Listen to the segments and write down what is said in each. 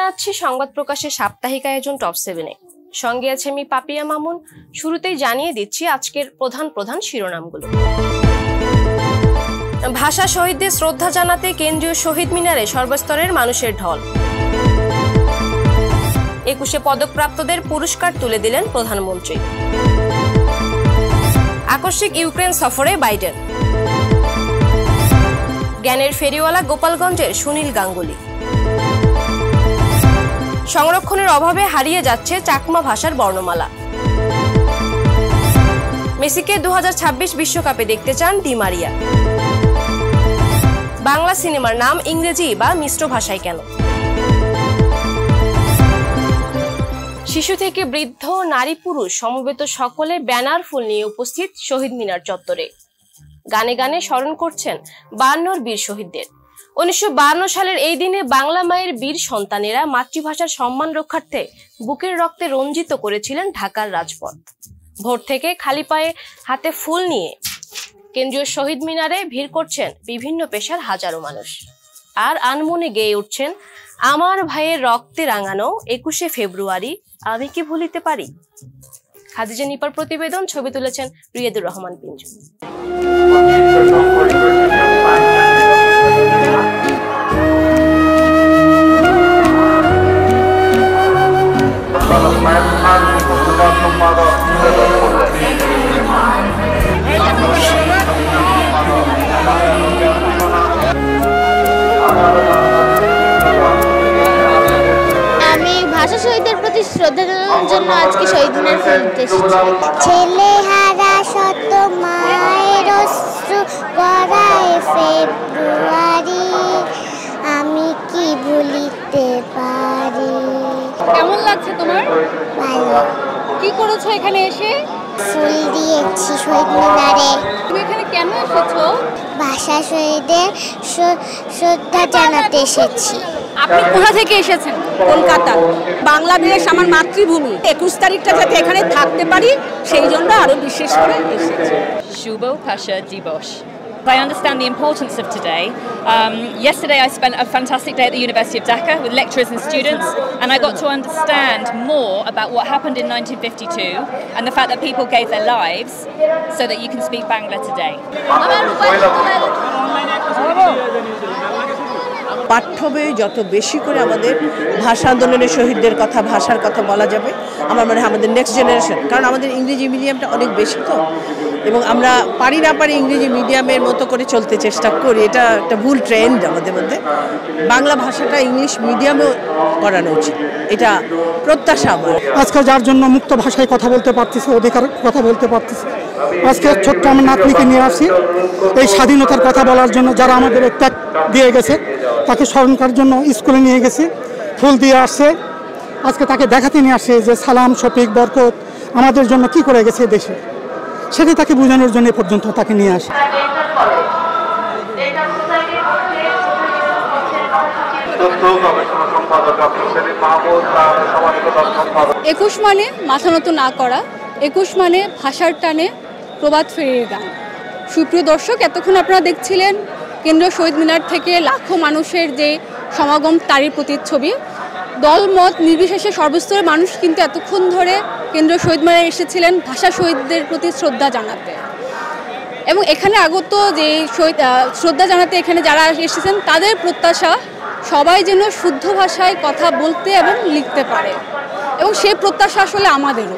জানাচ্ছি সংবাদ প্রকাশের সাপ্তাহিক আয়োজন টপ 7-এ। সঙ্গে আছে আমি পাপিয়া মামুন। শুরুতেই জানিয়ে দিচ্ছি আজকের প্রধান শিরোনামগুলো। ভাষা শহীদদের শ্রদ্ধা জানাতে কেন্দ্রীয় শহীদ মিনারে সর্বস্তরের মানুষের ঢল। 21 পদকপ্রাপ্তদের পুরস্কার তুলে দিলেন প্রধানমন্ত্রী। আকস্মিক ইউক্রেন সফরে বাইডেন। জ্ঞানের ফেরিওয়ালা গোপালগঞ্জের সুনীল গাঙ্গুলি। সংরক্ষণের অভাবে হারিয়ে যাচ্ছে চাকমা ভাষার বর্ণমালা। মেসিকে 2026 বিশ্বকাপে দেখতে চান ডি মারিয়া। বাংলা সিনেমার নাম ইংরেজি বা মিশ্র ভাষায় কেন? শিশু থেকে বৃদ্ধ, নারী পুরুষ সমবেত সকলে ব্যানার ফুল নিয়ে উপস্থিত শহীদ মিনার চত্বরে। গানে গানে স্মরণ করছেন 52 বীর শহীদদের। 1952 সালের এই দিনে বাংলা মায়ের বীর সন্তানেরা মাতৃভাষার সম্মান রক্ষার্থে বুকের রক্তে রঞ্জিত করেছিলেন ঢাকার রাজপথ। ভোর থেকে খালি পায়ে হাতে ফুল নিয়ে কেন্দ্রীয় শহীদ মিনারে ভিড় করছেন বিভিন্ন পেশার হাজারো মানুষ। আর আনমনে গেয়ে উঠছেন আমার ভাইয়ের রক্তে রাঙানো 21 ফেব্রুয়ারি আমি কি ভুলিতে পারি। খাদিজা নিপার প্রতিবেদন, ছবি তুলেছেন রিয়াদুর রহমান পিঞ্জু। আমি ভাষা শহীদদের প্রতি শ্রদ্ধা জানানোর জন্য আজকে শহীদ মিনার ফেলতে এসেছি। ছেলে হারা শত মায়ের অশ্রু গড়ায় ফেব্রুয়ারি আমি কি ভুলিতে পারি। কেমন লাগছে তোমার? ভালো। কি করেছো এখানে এসে? ফুল দিয়েছি শহীদ মিনারে। তুমি এখানে কেন এসেছো? ভাষা শহীদদের শ্রদ্ধা জানাতে এসেছি। আপনি কোথা থেকে এসেছেন? কলকাতা। বাংলাদেশ আমার মাতৃভূমি। 21 তারিখটা যাতে এখানে থাকতে পারি সেই জন্য আরো বিশেষ করে এসেছি। শুভ ভাষা দিবস। I understand the importance of today. Yesterday I spent a fantastic day at the University of Dhaka with lecturers and students, and I got to understand more about what happened in 1952 and the fact that people gave their lives so that you can speak Bangla today. পাঠ্য বইয়ে যত বেশি করে আমাদের ভাষা আন্দোলনের শহীদদের কথা, ভাষার কথা বলা যাবে, আমার মনে হয় আমাদের নেক্সট জেনারেশন, কারণ আমাদের ইংরেজি মিডিয়ামটা অনেক বেশি তো, এবং আমরা পারি না পারি ইংরেজি মিডিয়ামের মতো করে চলতে চেষ্টা করি। এটা একটা ভুল ট্রেন্ড আমাদের মধ্যে। বাংলা ভাষাটা ইংলিশ মিডিয়ামেও করানো উচিত, এটা প্রত্যাশা আমার। আজকে যার জন্য মুক্ত ভাষায় কথা বলতে পারতেছি, অধিকার কথা বলতে পারতেছি, আজকে ছোট্ট আমার নাতনিকে নিয়ে আসি এই স্বাধীনতার কথা বলার জন্য। যারা আমাদের ত্যাগ দিয়ে গেছে তাকে স্মরণ করার জন্য স্কুলে নিয়ে গেছি, ফুল দিয়ে আসছে। আজকে তাকে দেখাতে নিয়ে আসছে যে সালাম, শফিক, বরকত আমাদের জন্য কি করে গেছে দেশে, সেটা তাকে বোঝানোর জন্য পর্যন্ত তাকে নিয়ে আসে। 21 মানে মাথা নত না করা, 21 মানে ভাষার টানে প্রবাদ ফেরির গান। সুপ্রিয় দর্শক, এতক্ষণ আপনারা দেখছিলেন কেন্দ্রীয় শহীদ মিনার থেকে লাখো মানুষের যে সমাগম, তারই প্রতিচ্ছবি। দলমত নির্বিশেষে সর্বস্তরের মানুষ কিন্তু এতক্ষণ ধরে কেন্দ্রীয় শহীদ মিনারে এসেছিলেন ভাষা শহীদদের প্রতি শ্রদ্ধা জানাতে। এবং এখানে আগত যে শ্রদ্ধা জানাতে এখানে যারা এসেছেন তাদের প্রত্যাশা সবাই যেন শুদ্ধ ভাষায় কথা বলতে এবং লিখতে পারে, এবং সেই প্রত্যাশা আসলে আমাদেরও।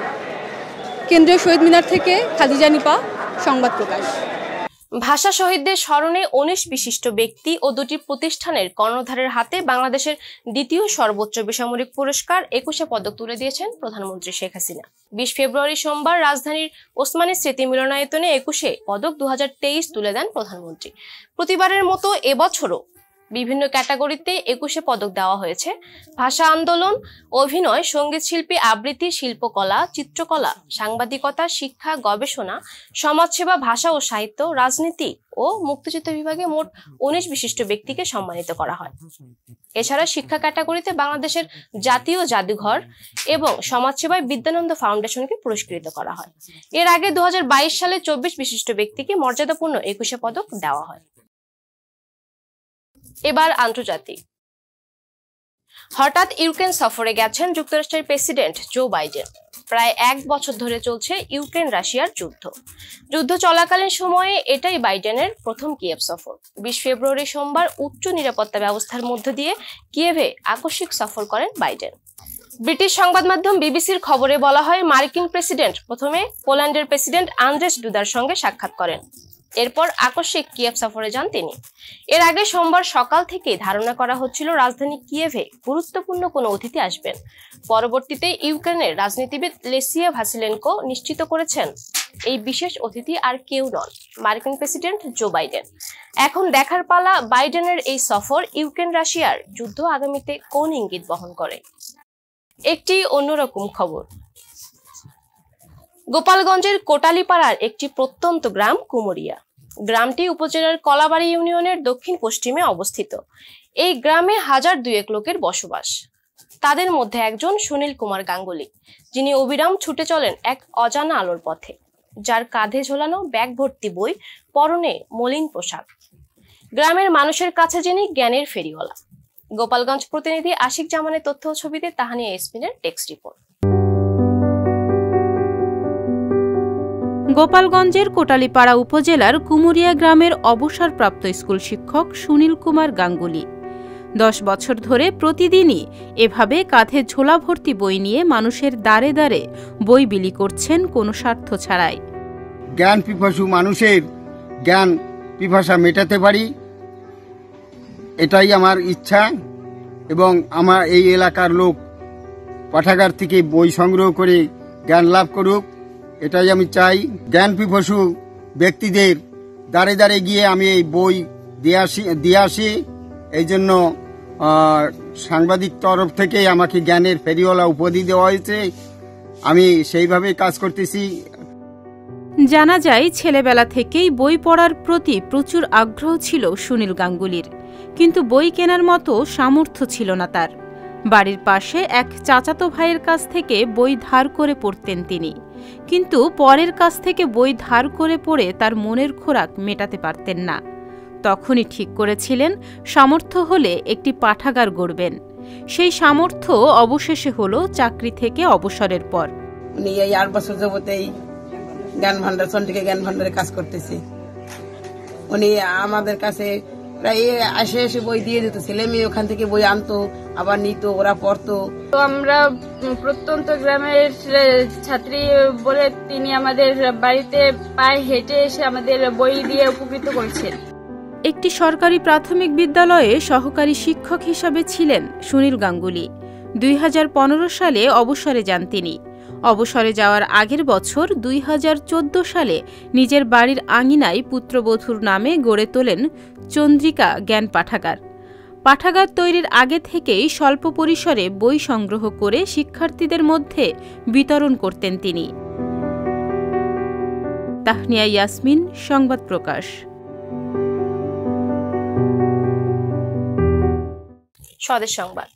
কেন্দ্রীয় শহীদ মিনার থেকে খাদিজা নিপা, সংবাদ প্রকাশ। ভাষা শহীদদের স্মরণে 19 বিশিষ্ট ব্যক্তি ও 2টি প্রতিষ্ঠানের কর্ণধারের হাতে বাংলাদেশের দ্বিতীয় সর্বোচ্চ বেসামরিক পুরস্কার 21 পদক তুলে দিয়েছেন প্রধানমন্ত্রী শেখ হাসিনা। 20 ফেব্রুয়ারি সোমবার রাজধানীর ওসমানী স্মৃতি মিলনায়তনে 21 পদক 2023 তুলে দেন প্রধানমন্ত্রী। প্রতিবারের মতো এবছরও বিভিন্ন ক্যাটাগরিতে 21 পদক দেওয়া হয়েছে। ভাষা আন্দোলন, অভিনয়, সঙ্গীত শিল্পী, আবৃত্তি, শিল্পকলা, চিত্রকলা, সাংবাদিকতা, শিক্ষা, গবেষণা, সমাজসেবা, ভাষা ও সাহিত্য, রাজনীতি ও মুক্তিযুদ্ধ বিভাগে মোট 19 বিশিষ্ট ব্যক্তিকে সম্মানিত করা হয়। এছাড়া শিক্ষা ক্যাটাগরিতে বাংলাদেশের জাতীয় জাদুঘর এবং সমাজসেবায় বিদ্যানন্দ ফাউন্ডেশনকে পুরস্কৃত করা হয়। এর আগে 2022 সালে 24 বিশিষ্ট ব্যক্তিকে মর্যাদাপূর্ণ 21 পদক দেওয়া হয়। এবার আন্তর্জাতিক। হঠাৎ ইউক্রেন সফরে গেছেন যুক্তরাষ্ট্রের প্রেসিডেন্ট জো বাইডেন। প্রায় 1 বছর ধরে চলছে ইউক্রেন রাশিয়ার যুদ্ধ চলাকালীন সময়ে এটাই বাইডেনের প্রথম কিয়েভ সফর। 20 ফেব্রুয়ারি সোমবার উচ্চ নিরাপত্তা ব্যবস্থার মধ্য দিয়ে কিয়েভে আকস্মিক সফর করেন বাইডেন। ব্রিটিশ সংবাদ মাধ্যম বিবিসির খবরে বলা হয়, মার্কিন প্রেসিডেন্ট প্রথমে পোল্যান্ডের প্রেসিডেন্ট আন্দ্রেস ডুদার সঙ্গে সাক্ষাৎ করেন। এরপর আকস্মিক কিয়েভ সফরে যান তিনি। এর আগে সোমবার সকাল থেকে ধারণা করা হচ্ছিল রাজধানী কিয়েভে গুরুত্বপূর্ণ কোনো অতিথি আসবেন। পরবর্তীতে ইউক্রেনের রাজনীতিবিদ লেসিয়া ভাসিলেনকো নিশ্চিত করেছেন এই বিশেষ অতিথি আর কেউ নন, মার্কিন প্রেসিডেন্ট জো বাইডেন। এখন দেখার পালা বাইডেনের এই সফর ইউক্রেন রাশিয়ার যুদ্ধ আগামীতে কোন ইঙ্গিত বহন করে। একটি অন্যরকম খবর, গোপালগঞ্জের কোটালীপাড়ার একটি প্রত্যন্ত গ্রাম কুমুরিয়া। গ্রামটি উপজেলার কলাবাড়ি ইউনিয়নের দক্ষিণ পশ্চিমে অবস্থিত। এই গ্রামে 1002 লোকের বসবাস। তাদের মধ্যে একজন সুনীল কুমার গাঙ্গুলি, যিনি অবিরাম ছুটে চলেন এক অজানা আলোর পথে, যার কাঁধে ঝোলানো ব্যাগ ভর্তি বই, পরনে মলিন পোশাক। গ্রামের মানুষের কাছে যিনি জ্ঞানের ফেরিওয়ালা। গোপালগঞ্জ প্রতিনিধি আশিক জামানের তথ্য ও ছবিতে তাহানিয়া ইয়াসমিনের টেক্সট রিপোর্ট। গোপালগঞ্জের কোটালীপাড়া উপজেলার কুমুরিয়া গ্রামের অবসরপ্রাপ্ত স্কুল শিক্ষক সুনীল কুমার গাঙ্গুলি 10 বছর ধরে প্রতিদিনই এভাবে কাঁধে ঝোলা ভর্তি বই নিয়ে মানুষের দ্বারে দ্বারে বই বিলি করছেন কোনো স্বার্থ ছাড়াই। জ্ঞান পিপাসু মানুষের জ্ঞান পিপাসা মেটাতে পারি, এটাই আমার ইচ্ছা। এবং আমার এই এলাকার লোক পাঠাগার থেকে বই সংগ্রহ করে জ্ঞান লাভ করুক, এটাই আমি চাই। জ্ঞান পিপাসু ব্যক্তিদের দ্বারে দ্বারে গিয়ে আমি এই বই দিয়ে আসি। এই জন্য সাংবাদিক তরফ থেকে আমাকে জ্ঞানের ফেরিওয়ালা উপাধি দেওয়া হয়েছে, আমি সেইভাবে কাজ করতেছি। জানা যায় ছেলেবেলা থেকেই বই পড়ার প্রতি প্রচুর আগ্রহ ছিল সুনীল গাঙ্গুলির, কিন্তু বই কেনার মতো সামর্থ্য ছিল না তার। বাড়ির পাশে এক চাচাতো ভাইয়ের কাছ থেকে বই ধার করে পড়তেন তিনি, কিন্তু পরের কাছ থেকে বই ধার করে পড়ে তার মনের খোরাক মেটাতে পারতেন না। তখনই ঠিক করেছিলেন সামর্থ্য হলে একটি পাঠাগার গড়বেন। সেই সামর্থ্য অবশেষে হলো চাকরি থেকে অবসরের পর। উনি এই 8 বছর যাবতেই জ্ঞান ভান্ডার, চন্ডিকা জ্ঞান ভান্ডারে কাজ করতেছে। উনি আমাদের কাছে প্রায় এসে বই দিয়ে দিত, ছেলে মেয়ে ওখান থেকে বই আনতো, আবার নিত, ওরা পড়তো। তো আমরা প্রত্যন্ত গ্রামের ছাত্রী বলে তিনি আমাদের বাড়িতে পায়ে হেঁটে এসে আমাদের বই দিয়ে উপকৃত করেছেন। একটি সরকারি প্রাথমিক বিদ্যালয়ে সহকারী শিক্ষক হিসাবে ছিলেন সুনীল গাঙ্গুলি। 2015 সালে অবসরে যান তিনি। অবসরে যাওয়ার আগের বছর 2014 সালে নিজের বাড়ির আঙিনায় পুত্রবধূর নামে গড়ে তোলেন চন্দ্রিকা জ্ঞান পাঠাগার। পাঠাগার তৈরির আগে থেকেই স্বল্প পরিসরে বই সংগ্রহ করে শিক্ষার্থীদের মধ্যে বিতরণ করতেন তিনি। তাহনিয়া ইয়াসমিন, সংবাদ প্রকাশ। স্বদেশ সংবাদ।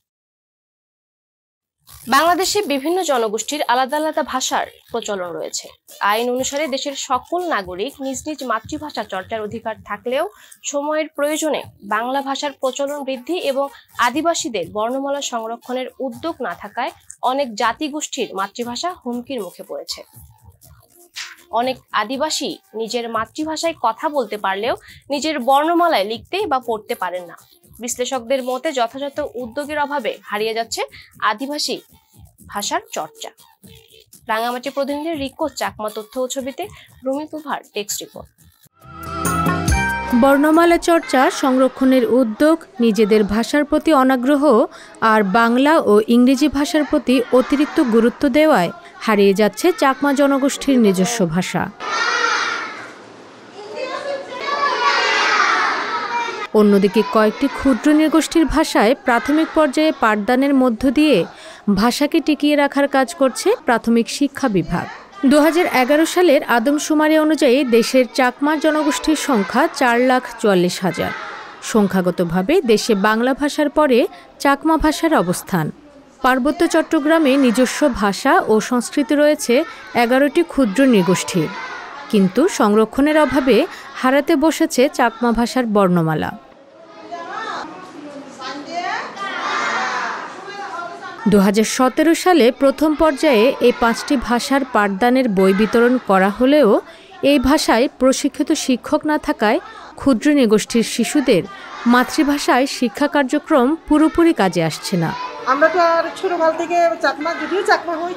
বাংলাদেশে বিভিন্ন জনগোষ্ঠীর আলাদা আলাদা ভাষার প্রচলন রয়েছে। আইন অনুসারে দেশের সকল নাগরিক নিজ নিজ মাতৃভাষা চর্চার অধিকার থাকলেও সময়ের প্রয়োজনে বাংলা ভাষার প্রচলন বৃদ্ধি এবং আদিবাসীদের বর্ণমালা সংরক্ষণের উদ্যোগ না থাকায় অনেক জাতিগোষ্ঠীর মাতৃভাষা হুমকির মুখে পড়েছে। অনেক আদিবাসী নিজের মাতৃভাষায় কথা বলতে পারলেও নিজের বর্ণমালায় লিখতে বা পড়তে পারেন না। বিশ্লেষকদের মতে যথাযথ উদ্যোগের অভাবে হারিয়ে যাচ্ছে আদিবাসী ভাষার চর্চা। রাঙামাটি প্রতিনিধি রিকো চাকমা তথ্য ও ছবিতে রুমি প্রভার টেক্সট রিপোর্ট। বর্ণমালা চর্চা সংরক্ষণের উদ্যোগ, নিজেদের ভাষার প্রতি অনাগ্রহ আর বাংলা ও ইংরেজি ভাষার প্রতি অতিরিক্ত গুরুত্ব দেওয়ায় হারিয়ে যাচ্ছে চাকমা জনগোষ্ঠীর নিজস্ব ভাষা। অন্যদিকে কয়েকটি ক্ষুদ্র নৃগোষ্ঠীর ভাষায় প্রাথমিক পর্যায়ে পাঠদানের মধ্য দিয়ে ভাষাকে টিকিয়ে রাখার কাজ করছে প্রাথমিক শিক্ষা বিভাগ। 2011 সালের আদমশুমারি অনুযায়ী দেশের চাকমা জনগোষ্ঠীর সংখ্যা 4,44,000। সংখ্যাগতভাবে দেশে বাংলা ভাষার পরে চাকমা ভাষার অবস্থান। পার্বত্য চট্টগ্রামে নিজস্ব ভাষা ও সংস্কৃতি রয়েছে 11টি ক্ষুদ্র নৃগোষ্ঠীর, কিন্তু সংরক্ষণের অভাবে হারাতে বসেছে চাকমা ভাষার বর্ণমালা। 2017 সালে প্রথম পর্যায়ে এই 5টি ভাষার পাঠদানের বই বিতরণ করা হলেও এই ভাষায় প্রশিক্ষিত শিক্ষক না থাকায় ক্ষুদ্র নৃগোষ্ঠীর শিশুদের মাতৃভাষায় শিক্ষা কার্যক্রম পুরোপুরি কাজে আসছে না। আমরা তো আর ছোটকাল থেকে যদিও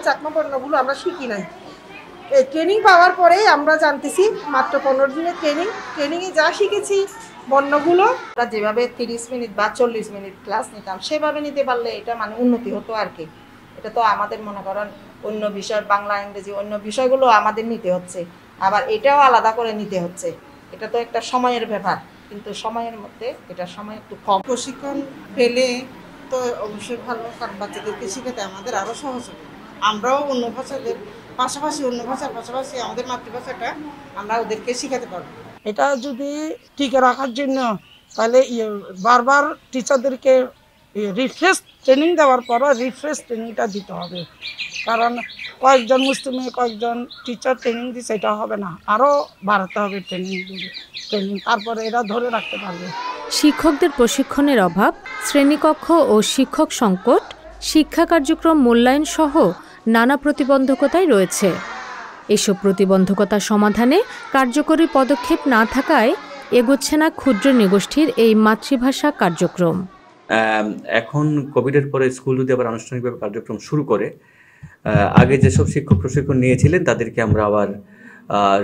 চাকমা বর্ণগুলো আমরা শিখি নাই। এই ট্রেনিং পাওয়ার পরেই আমরা জানতেছি, মাত্র 15 দিনের ট্রেনিংয়ে যা শিখেছি বর্ণগুলো আমরা যেভাবে 30 মিনিট বা 40 মিনিট ক্লাস নিতাম সেভাবে নিতে পারলে এটা মানে উন্নতি হতো আর কি। এটা তো আমাদের মনে করেন অন্য বিষয়, বাংলা ইংরেজি অন্য বিষয়গুলো আমাদের নিতে হচ্ছে, আবার এটাও আলাদা করে নিতে হচ্ছে। এটা তো একটা সময়ের ব্যাপার, কিন্তু সময়ের মধ্যে এটা সময় একটু কম। প্রশিক্ষণ পেলে তো অবশ্যই ভালো, কারণ বাচ্চাদেরকে শেখাতে আমাদের আরও সহজ হবে। আমরাও অন্য ভাষাদের পাশাপাশি আমাদের মাতৃভাষাটা আমরা ওদেরকে শেখাতে পারবো। এটা যদি টিকে রাখার জন্য তাহলে বারবার টিচারদেরকে রিফ্রেশ ট্রেনিং দেওয়ার পর রিফ্রেশ ট্রেনিংটা দিতে হবে, কারণ কয়েকজন মুসলিমে কয়েকজন টিচার ট্রেনিং দিচ্ছে এটা হবে না, আরও বাড়াতে হবে ট্রেনিং, তারপরে এরা ধরে রাখতে পারবে। শিক্ষকদের প্রশিক্ষণের অভাব, শ্রেণীকক্ষ ও শিক্ষক সংকট, শিক্ষা কার্যক্রম মূল্যায়ন সহ নানা প্রতিবন্ধকতাই রয়েছে। এসব প্রতিবন্ধকতা সমাধানে কার্যকরী পদক্ষেপ না থাকায় এগোচ্ছে না ক্ষুদ্র নৃগোষ্ঠীর এই মাতৃভাষা কার্যক্রম। এখন কোভিডের পরে স্কুল যদি আবার আনুষ্ঠানিকভাবে কার্যক্রম শুরু করে, আগে যেসব শিক্ষক প্রশিক্ষণ নিয়েছিলেন তাদেরকে আমরা আবার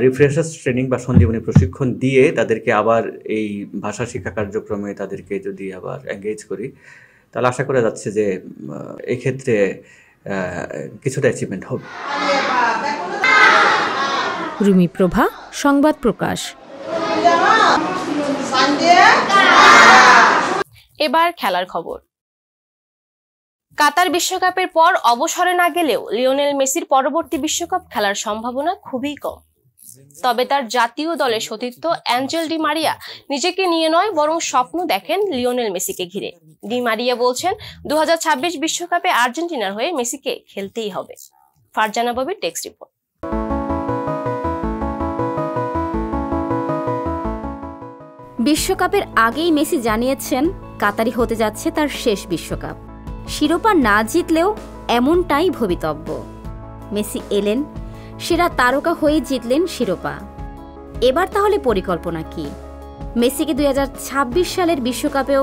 রিফ্রেশার্স ট্রেনিং বা সঞ্জীবনী প্রশিক্ষণ দিয়ে তাদেরকে আবার এই ভাষা শিক্ষা কার্যক্রমে তাদেরকে যদি আবার এঙ্গেজ করি, তাহলে আশা করা যাচ্ছে যে এক্ষেত্রে কিছুটা অ্যাচিভমেন্ট হবে। রুমি প্রভা, সংবাদ প্রকাশ। এবার খেলার খবর। কাতার বিশ্বকাপের পর অবসরে না গেলেও লিওনেল মেসির পরবর্তী বিশ্বকাপ খেলার সম্ভাবনা খুবই কম। তবে তার জাতীয় দলের সতীর্থ অ্যাঞ্জেল ডি মারিয়া নিজেকে নিয়ে নয় বরং স্বপ্ন দেখেন লিওনেল মেসিকে ঘিরে। ডি মারিয়া বলছেন 2026 বিশ্বকাপে আর্জেন্টিনার হয়ে মেসিকে খেলতেই হবে। ফারজানা ববির টেক্সট রিপোর্ট। বিশ্বকাপের আগেই মেসি জানিয়েছেন কাতারি হতে যাচ্ছে তার শেষ বিশ্বকাপ। শিরোপা না জিতলেও এমনটাই ভবিতব্য। মেসি এলেন, সেরা তারকা হয়ে জিতলেন শিরোপা। এবার তাহলে পরিকল্পনা কি? মেসিকে 2026 সালের বিশ্বকাপেও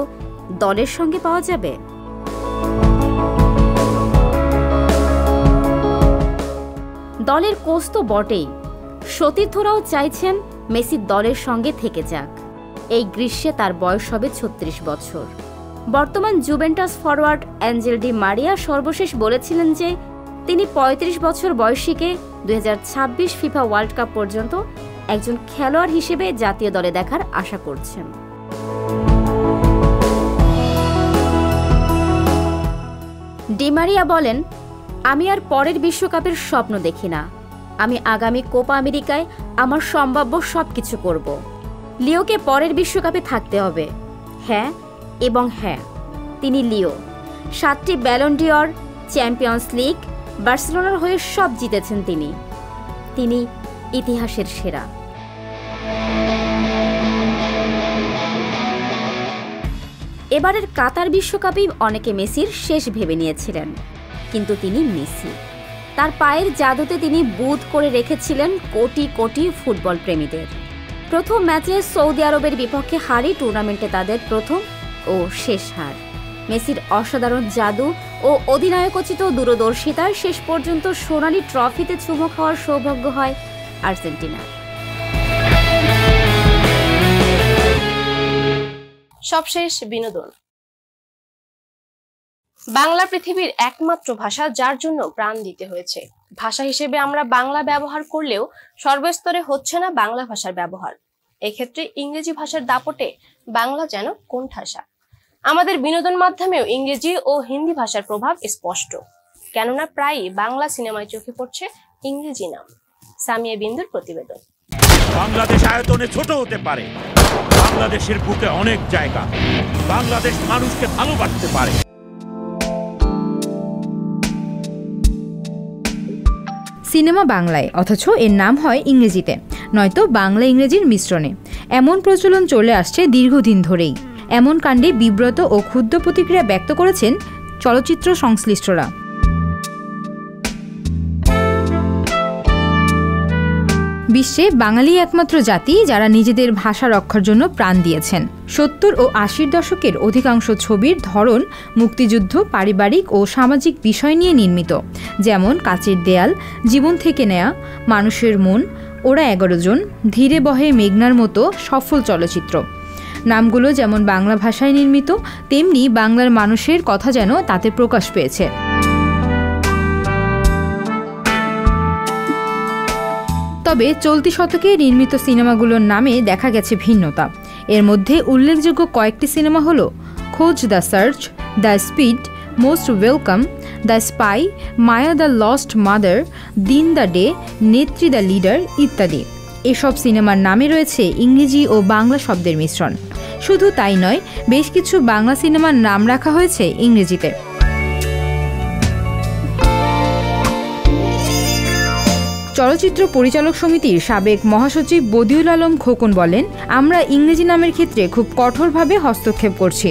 দলের সঙ্গে পাওয়া যাবে? দলের কোচ তো বটেই, সতীর্থরাও চাইছেন মেসি দলের সঙ্গে থেকে যাক। এই গ্রীষ্মে তার বয়স হবে 36 বছর। বর্তমান Juventus forward Angel Di Maria সর্বশেষ বলেছিলেন যে তিনি 35 বছর বয়সীকে 2026 ফিফা ওয়ার্ল্ড কাপ পর্যন্ত একজন খেলোয়াড় হিসেবে জাতীয় দলে দেখার আশা করছেন। ডি মারিয়া বলেন, আমি আর পরের বিশ্বকাপের স্বপ্ন দেখি না। আমি আগামী কোপা আমেরিকায় আমার সম্ভাব্য সবকিছু করব। লিওকে পরের বিশ্বকাপে থাকতে হবে। হ্যাঁ এবং হ্যাঁ, তিনি লিও। 7টি ব্যালন ডি'অর, চ্যাম্পিয়ন্স লিগ, বার্সেলোনার হয়ে সব জিতেছেন তিনি ইতিহাসের সেরা। এবারের কাতার বিশ্বকাপেই অনেকে মেসির শেষ ভেবে নিয়েছিলেন, কিন্তু তিনি মেসি। তার পায়ের জাদুতে তিনি বুঁদ করে রেখেছিলেন কোটি কোটি ফুটবল প্রেমীদের। প্রথম ম্যাচে সৌদি আরবের বিপক্ষে হারই টুর্নামেন্টে তাদের প্রথম ও শেষ হার। মেসির অসাধারণ জাদু ও অধিনায়কোচিত দূরদর্শিতার শেষ পর্যন্ত সোনালী ট্রফিতে চুমো খাওয়ার সৌভাগ্য হয় আর্জেন্টিনার। সবশেষ বিনোদন। বাংলা পৃথিবীর একমাত্র ভাষা যার জন্য প্রাণ দিতে হয়েছে। ভাষা হিসেবে আমরা বাংলা ব্যবহার করলেও সর্বস্তরে হচ্ছে না বাংলা ভাষার ব্যবহার। এক্ষেত্রে ইংরেজি ভাষার দাপটে বাংলা যেন কোণঠাসা। আমাদের বিনোদন মাধ্যমেও ইংরেজি ও হিন্দি ভাষার প্রভাব স্পষ্ট, কেননা প্রায়ই বাংলা সিনেমায় চোখে পড়ছে ইংরেজি নাম। সামিয়া বিন্দুর প্রতিবেদন। বাংলাদেশ আয়তনে ছোট হতে পারে, বাংলাদেশের বুকে অনেক জায়গা। বাংলাদেশ মানুষকে ভালোবাসতে পারে। সিনেমা বাংলায়, অথচ এর নাম হয় ইংরেজিতে, নয়তো বাংলা ইংরেজির মিশ্রণে। এমন প্রচলন চলে আসছে দীর্ঘদিন ধরেই। এমন কাণ্ডে বিব্রত ও ক্ষুব্ধ প্রতিক্রিয়া ব্যক্ত করেছেন চলচ্চিত্র সংশ্লিষ্টরা। বিশ্বে বাঙালি একমাত্র জাতি যারা নিজেদের ভাষা রক্ষার জন্য প্রাণ দিয়েছেন। 70 ও 80-র দশকের অধিকাংশ ছবির ধরন মুক্তিযুদ্ধ, পারিবারিক ও সামাজিক বিষয় নিয়ে নির্মিত, যেমন কাচের দেয়াল, জীবন থেকে নেয়া, মানুষের মন, ওরা 11 জন, ধীরে বহে মেঘনার মতো সফল চলচ্চিত্র। নামগুলো যেমন বাংলা ভাষায় নির্মিত, তেমনি বাংলার মানুষের কথা যেন তাতে প্রকাশ পেয়েছে। তবে চলতি শতকে নির্মিত সিনেমাগুলোর নামে দেখা গেছে ভিন্নতা। এর মধ্যে উল্লেখযোগ্য কয়েকটি সিনেমা হলো খোঁজ, the search, the speed, most welcome, the spy, Maya the lost mother, দিন দ্য ডে, নেত্রী দ্য লিডার ইত্যাদি। এসব সিনেমার নামে রয়েছে ইংরেজি ও বাংলা শব্দের মিশ্রণ। শুধু তাই নয়, বেশ কিছু বাংলা সিনেমার নাম রাখা হয়েছে ইংরেজিতে। চলচ্চিত্র পরিচালক সমিতির সাবেক মহাসচিব বদিউল আলম খোকন বলেন, আমরা ইংরেজি নামের ক্ষেত্রে খুব কঠোরভাবে হস্তক্ষেপ করছি।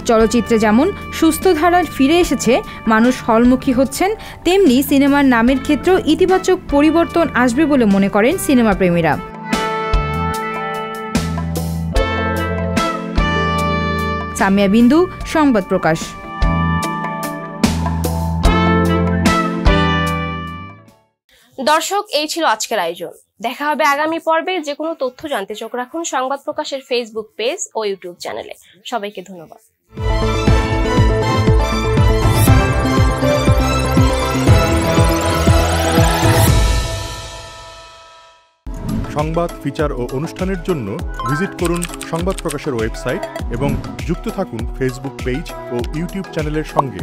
চলচ্চিত্রে যেমন সুস্থ ধারা ফিরে এসেছে, মানুষ হলমুখী হচ্ছেন, তেমনি সিনেমার নামের ক্ষেত্রেও ইতিবাচক পরিবর্তন আসবে বলে মনে করেন সিনেমা প্রেমীরা। সামিয়া বিন্দু, সংবাদ প্রকাশ। দর্শক, এই ছিল আজকের আয়োজন। দেখা হবে আগামী পর্বে। যে কোনো তথ্য জানতে চোখ রাখুন সংবাদ প্রকাশের ফেসবুক পেজ ও ইউটিউব চ্যানেলে। সবাইকে ধন্যবাদ। সংবাদ, ফিচার ও অনুষ্ঠানের জন্য ভিজিট করুন সংবাদ প্রকাশের ওয়েবসাইট এবং যুক্ত থাকুন ফেসবুক পেজ ও ইউটিউব চ্যানেলের সঙ্গে।